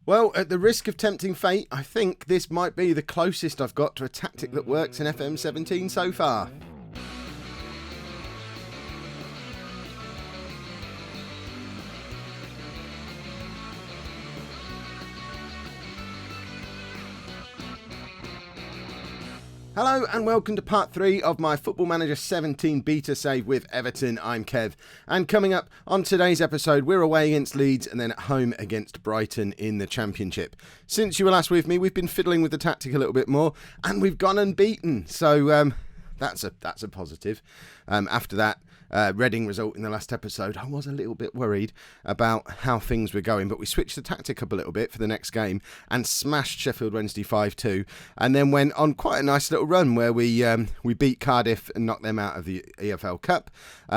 Well, at the risk of tempting fate, I think this might be the closest I've got to a tactic that works in FM17 so far. Hello and welcome to part 3 of my Football Manager 17 beta save with Everton. I'm Kev, and coming up on today's episode, we're away against Leeds and then at home against Brighton in the Championship. Since you were last with me, we've been fiddling with the tactic a little bit more and we've gone unbeaten, so that's a positive. After that Reading result in the last episode, I was a little bit worried about how things were going, but we switched the tactic up a little bit for the next game and smashed Sheffield Wednesday 5-2, and then went on quite a nice little run where we beat Cardiff and knocked them out of the EFL Cup.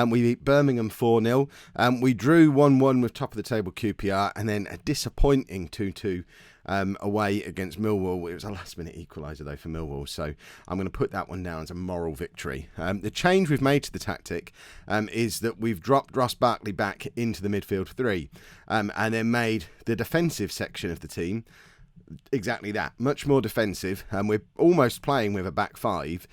We beat Birmingham 4-0. We drew 1-1 with top of the table QPR, and then a disappointing 2-2 away against Millwall. It was a last minute equaliser though for Millwall, so I'm going to put that one down as a moral victory. The change we've made to the tactic is that we've dropped Ross Barkley back into the midfield three, and then made the defensive section of the team exactly that, much more defensive, and we're almost playing with a back five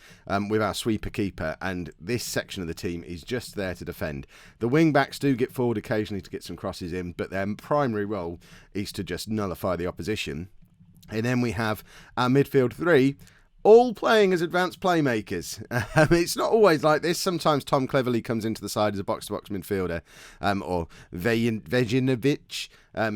with our sweeper keeper, and this section of the team is just there to defend. The wing backs do get forward occasionally to get some crosses in, but their primary role is to just nullify the opposition. And then we have our midfield three all playing as advanced playmakers. It's not always like this. Sometimes Tom Cleverley comes into the side as a box-to-box midfielder, or Vejinovic.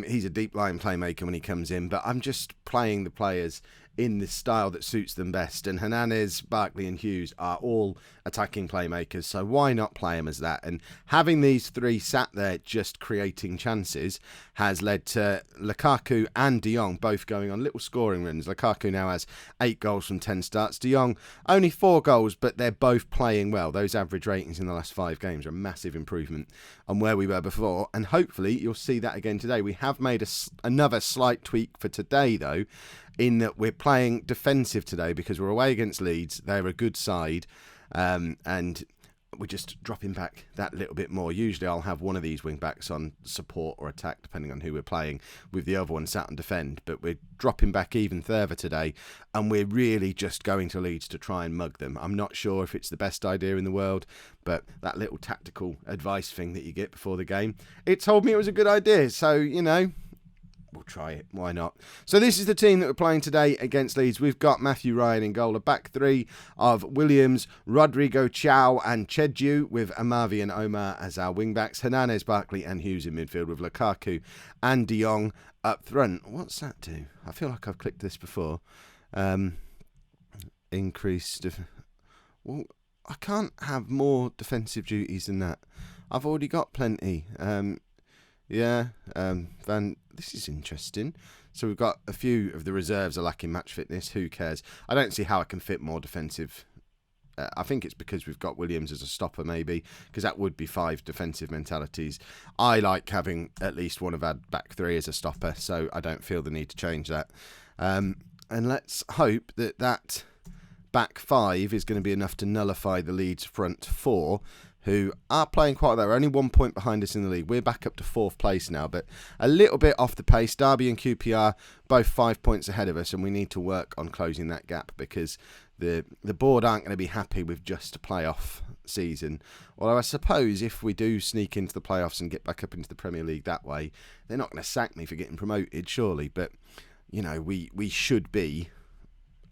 He's a deep-line playmaker when he comes in, but I'm just playing the players in the style that suits them best. And Hernandez, Barkley and Hughes are all attacking playmakers, so why not play them as that? And having these three sat there just creating chances has led to Lukaku and De Jong both going on little scoring runs. Lukaku now has 8 goals from 10 starts. De Jong only 4 goals, but they're both playing well. Those average ratings in the last 5 games are a massive improvement on where we were before, and hopefully you'll see that again today. We have made another slight tweak for today though, in that we're playing defensive today because we're away against Leeds. They're a good side, and we're just dropping back that little bit more. Usually I'll have one of these wing backs on support or attack, depending on who we're playing, with the other one sat on defend, but we're dropping back even further today, and we're really just going to Leeds to try and mug them. I'm not sure if it's the best idea in the world, but that little tactical advice thing that you get before the game, it told me it was a good idea, so, you know, we'll try it. Why not? So this is the team that we're playing today against Leeds. We've got Matthew Ryan in goal. A back three of Williams, Rodrigo, Chow and Chedju, with Amavi and Omar as our wing-backs. Hernandez, Barkley and Hughes in midfield, with Lukaku and De Jong up front. What's that do? I feel like I've clicked this before. Well, I can't have more defensive duties than that. I've already got plenty. This is interesting. So we've got a few of the reserves are lacking match fitness. Who cares? I don't see how I can fit more defensive. I think it's because we've got Williams as a stopper, maybe, because that would be 5 defensive mentalities. I like having at least one of our back three as a stopper, so I don't feel the need to change that. And let's hope that that back 5 is going to be enough to nullify the Leeds front 4, who are playing quite well. They're only 1 point behind us in the league. We're back up to 4th place now, but a little bit off the pace. Derby and QPR both 5 points ahead of us, and we need to work on closing that gap because the board aren't going to be happy with just a playoff season. Although I suppose if we do sneak into the playoffs and get back up into the Premier League that way, they're not going to sack me for getting promoted, surely. But, you know, we should be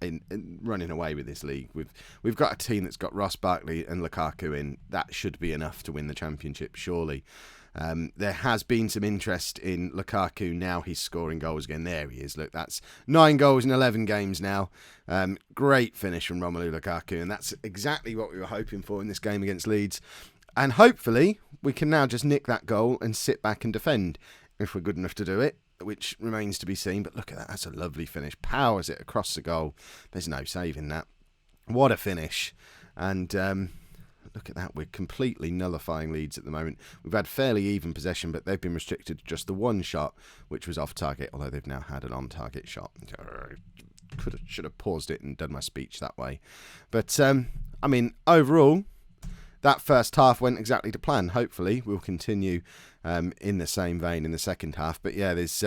in running away with this league. We've got a team that's got Ross Barkley and Lukaku in. That should be enough to win the championship, surely. There has been some interest in Lukaku. Now he's scoring goals again. There he is. Look, that's 9 goals in 11 games now. Great finish from Romelu Lukaku, and that's exactly what we were hoping for in this game against Leeds. And hopefully we can now just nick that goal and sit back and defend if we're good enough to do it, which remains to be seen. But look at that. That's a lovely finish. Powers it across the goal. There's no saving that. What a finish. And look at that. We're completely nullifying Leeds at the moment. We've had fairly even possession, but they've been restricted to just the one shot, which was off target, although they've now had an on-target shot. Should have paused it and done my speech that way. But, I mean, overall, that first half went exactly to plan. Hopefully, we'll continue in the same vein in the second half. But yeah, there's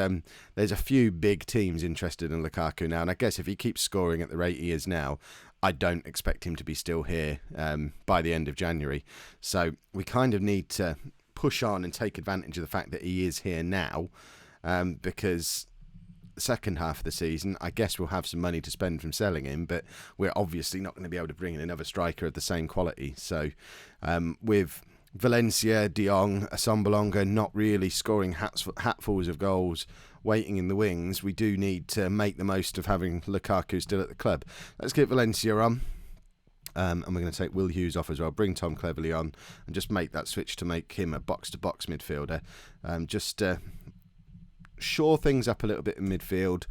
a few big teams interested in Lukaku now, and I guess if he keeps scoring at the rate he is now, I don't expect him to be still here by the end of January. So we kind of need to push on and take advantage of the fact that he is here now, because the second half of the season, I guess we'll have some money to spend from selling him, but we're obviously not going to be able to bring in another striker of the same quality. So with Valencia, De Jong, Assombalonga not really scoring hatfuls of goals, waiting in the wings, we do need to make the most of having Lukaku still at the club. Let's get Valencia on. And we're going to take Will Hughes off as well, bring Tom Cleverley on, and just make that switch to make him a box-to-box midfielder. Just shore things up a little bit in midfield.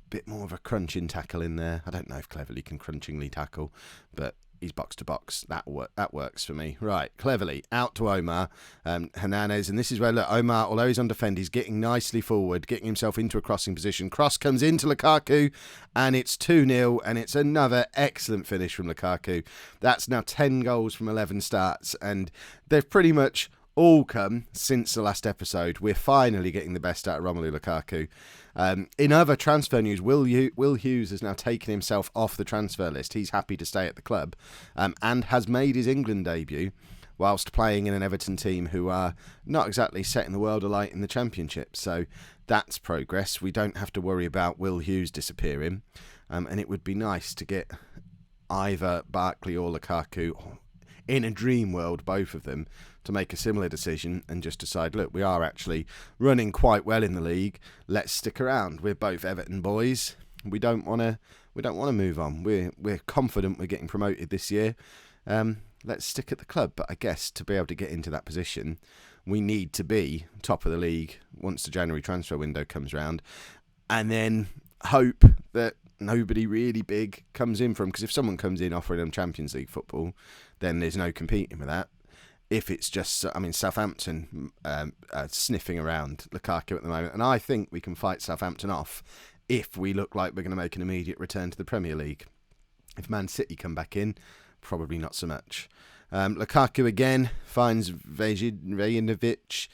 Bit more of a crunching tackle in there. I don't know if Cleverley can crunchingly tackle, but he's box-to-box. That works for me. Right, Cleverley out to Omar. Hernandez, and this is where, look, Omar, although he's on defend, he's getting nicely forward, getting himself into a crossing position. Cross comes into Lukaku, and it's 2-0, and it's another excellent finish from Lukaku. That's now 10 goals from 11 starts, and they've pretty much all come since the last episode. We're finally getting the best out of Romelu Lukaku. In other transfer news, Will Hughes has now taken himself off the transfer list. He's happy to stay at the club, and has made his England debut whilst playing in an Everton team who are not exactly setting the world alight in the Championship. So that's progress. We don't have to worry about Will Hughes disappearing, and it would be nice to get either Barkley or Lukaku, in a dream world, both of them, to make a similar decision and just decide, look, we are actually running quite well in the league. Let's stick around. We're both Everton boys. We don't want to move on. We're confident we're getting promoted this year. Let's stick at the club. But I guess to be able to get into that position, we need to be top of the league once the January transfer window comes round, and then hope that nobody really big comes in from, because if someone comes in offering them Champions League football, then there's no competing with that. If it's just, Southampton sniffing around Lukaku at the moment, and I think we can fight Southampton off if we look like we're going to make an immediate return to the Premier League. If Man City come back in, probably not so much. Lukaku again finds Vejinovic.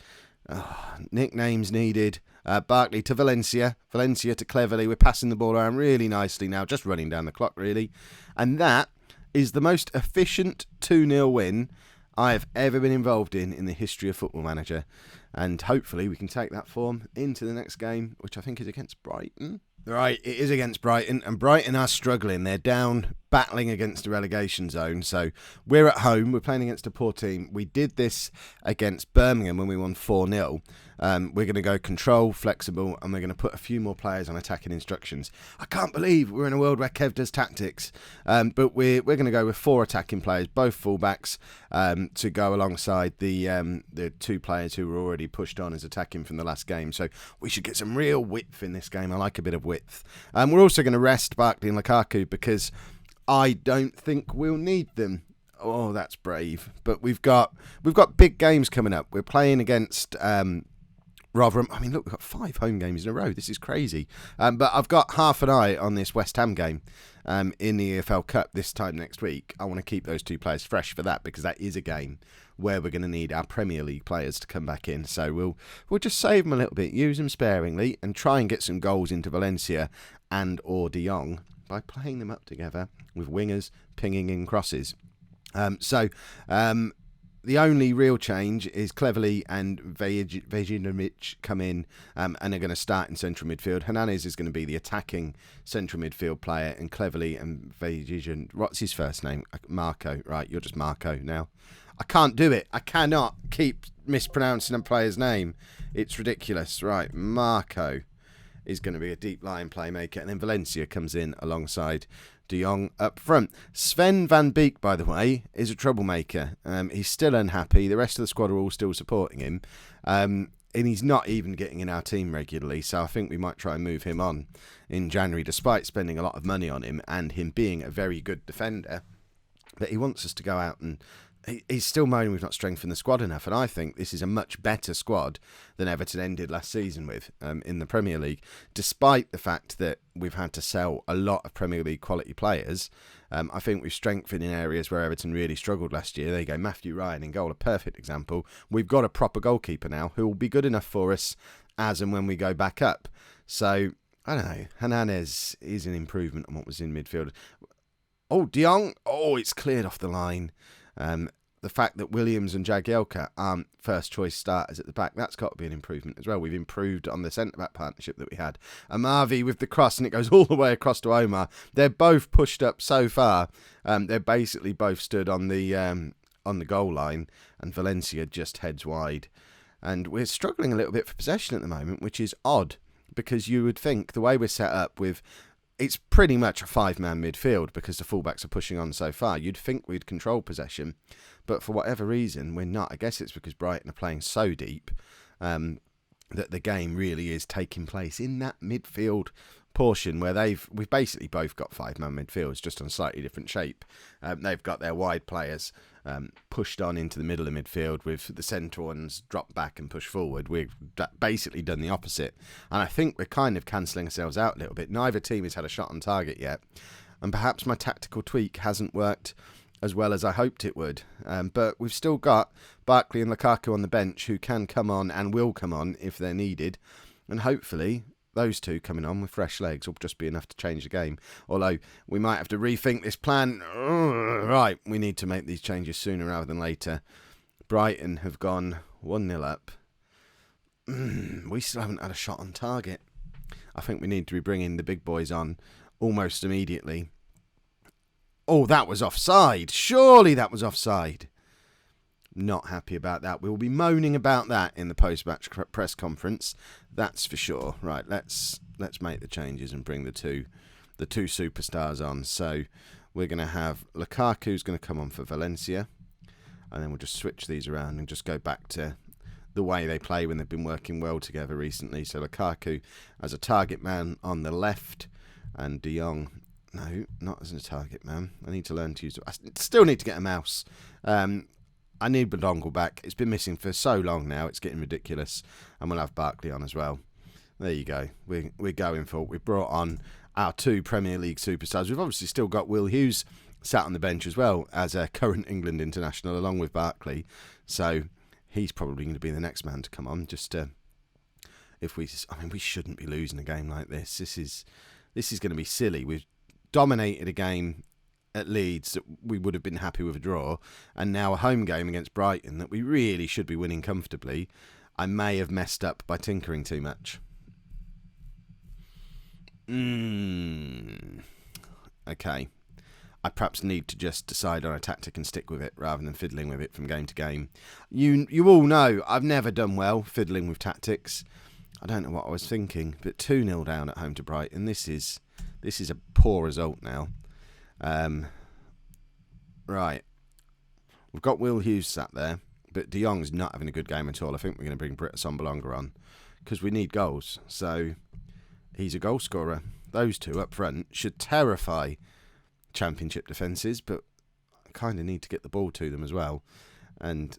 Nicknames needed. Barkley to Valencia to Cleverley. We're passing the ball around really nicely now, just running down the clock really. And that is the most efficient 2-0 win I have ever been involved in the history of Football Manager. And hopefully we can take that form into the next game, which I think is against Brighton. Right, it is against Brighton, and Brighton are struggling. They're down, battling against the relegation zone. So we're at home, we're playing against a poor team. We did this against Birmingham when we won 4-0. We're going to go control, flexible, and we're going to put a few more players on attacking instructions. I can't believe we're in a world where Kev does tactics. But we're going to go with 4 attacking players, both fullbacks, to go alongside the 2 players who were already pushed on as attacking from the last game. So we should get some real width in this game. I like a bit of width. We're also going to rest Barkley and Lukaku because I don't think we'll need them. Oh, that's brave. But we've got big games coming up. We're playing against look, we've got 5 home games in a row. This is crazy. But I've got half an eye on this West Ham game in the EFL Cup this time next week. I want to keep those 2 players fresh for that, because that is a game where we're going to need our Premier League players to come back in. So we'll just save them a little bit, use them sparingly, and try and get some goals into Valencia and or De Jong by playing them up together with wingers pinging in crosses. The only real change is Cleverley and Vejinovic come in and are going to start in central midfield. Hernandez is going to be the attacking central midfield player, and Cleverley and Vejinovic, what's his first name? Marco, right, you're just Marco now. I can't do it. I cannot keep mispronouncing a player's name. It's ridiculous. Right, Marco is going to be a deep line playmaker, and then Valencia comes in alongside De Jong up front. Sven van Beek, by the way, is a troublemaker. He's still unhappy. The rest of the squad are all still supporting him. And he's not even getting in our team regularly, so I think we might try and move him on in January, despite spending a lot of money on him and him being a very good defender. But he wants us to go out and he's still moaning we've not strengthened the squad enough, and I think this is a much better squad than Everton ended last season with in the Premier League, despite the fact that we've had to sell a lot of Premier League quality players. I think we've strengthened in areas where Everton really struggled last year. There you go, Matthew Ryan in goal, a perfect example. We've got a proper goalkeeper now who will be good enough for us as and when we go back up. So, I don't know, Hernandez is an improvement on what was in midfield. Oh, De Jong, it's cleared off the line. The fact that Williams and Jagielka aren't first choice starters at the back, that's got to be an improvement as well. We've improved on the centre-back partnership that we had. Amavi with the cross, and it goes all the way across to Omar. They're both pushed up so far. They're basically both stood on the goal line, and Valencia just heads wide. And we're struggling a little bit for possession at the moment, which is odd, because you would think the way we're set up with... It's pretty much a five-man midfield because the fullbacks are pushing on so far. You'd think we'd control possession, but for whatever reason, we're not. I guess it's because Brighton are playing so deep that the game really is taking place in that midfield portion where we've basically both got five-man midfields, just on slightly different shape. They've got their wide players pushed on into the middle of midfield with the centre ones drop back and push forward. We've basically done the opposite, and I think we're kind of cancelling ourselves out a little bit. Neither team has had a shot on target yet, and perhaps my tactical tweak hasn't worked as well as I hoped it would. But we've still got Barkley and Lukaku on the bench who can come on and will come on if they're needed, and hopefully those two coming on with fresh legs will just be enough to change the game. Although we might have to rethink this plan. Right, we need to make these changes sooner rather than later. Brighton have gone 1-0 up. We still haven't had a shot on target. I think we need to be bringing the big boys on almost immediately. Oh, that was offside. Surely that was offside. Not happy about that. We will be moaning about that in the post-match press conference. That's for sure. Right, let's make the changes and bring the two superstars on. So we're going to have Lukaku's going to come on for Valencia, and then we'll just switch these around and just go back to the way they play when they've been working well together recently. So Lukaku as a target man on the left, and De Jong, no, not as a target man. I need to learn to use it. I still need to get a mouse. I need the dongle back. It's been missing for so long now. It's getting ridiculous. And we'll have Barkley on as well. There you go. We're going for it. We've brought on our two Premier League superstars. We've obviously still got Will Hughes sat on the bench as well as a current England international along with Barkley. So he's probably going to be the next man to come on. We shouldn't be losing a game like this. This is going to be silly. We've dominated a game at Leeds that we would have been happy with a draw, and now a home game against Brighton that we really should be winning comfortably. I may have messed up by tinkering too much. Okay. I perhaps need to just decide on a tactic and stick with it rather than fiddling with it from game to game. You all know I've never done well fiddling with tactics. I don't know what I was thinking, but 2-0 down at home to Brighton. This is a poor result now. Right. We've got Will Hughes sat there, but De Jong's not having a good game at all. I think we're going to bring Britt Assombalonga on because we need goals. So he's a goal scorer. Those two up front should terrify Championship defences, but I kind of need to get the ball to them as well. And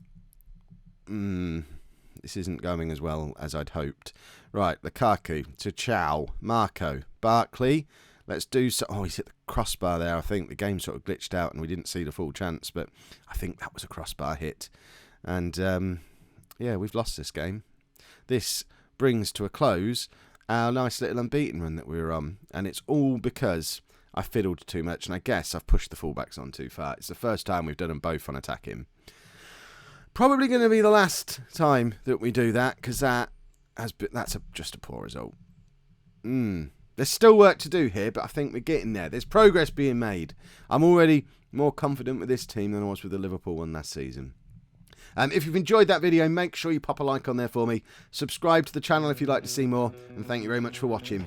this isn't going as well as I'd hoped. Right, Lukaku to Chow, Marco, Barkley. Let's do so. Oh, he's hit the crossbar there. I think the game sort of glitched out and we didn't see the full chance, but I think that was a crossbar hit. And yeah, we've lost this game. This brings to a close our nice little unbeaten run that we were on, and it's all because I fiddled too much, and I guess I've pushed the fullbacks on too far. It's the first time we've done them both on attacking. Probably going to be the last time that we do that, because that's just a poor result. There's still work to do here, but I think we're getting there. There's progress being made. I'm already more confident with this team than I was with the Liverpool one last season. If you've enjoyed that video, make sure you pop a like on there for me. Subscribe to the channel if you'd like to see more, and thank you very much for watching.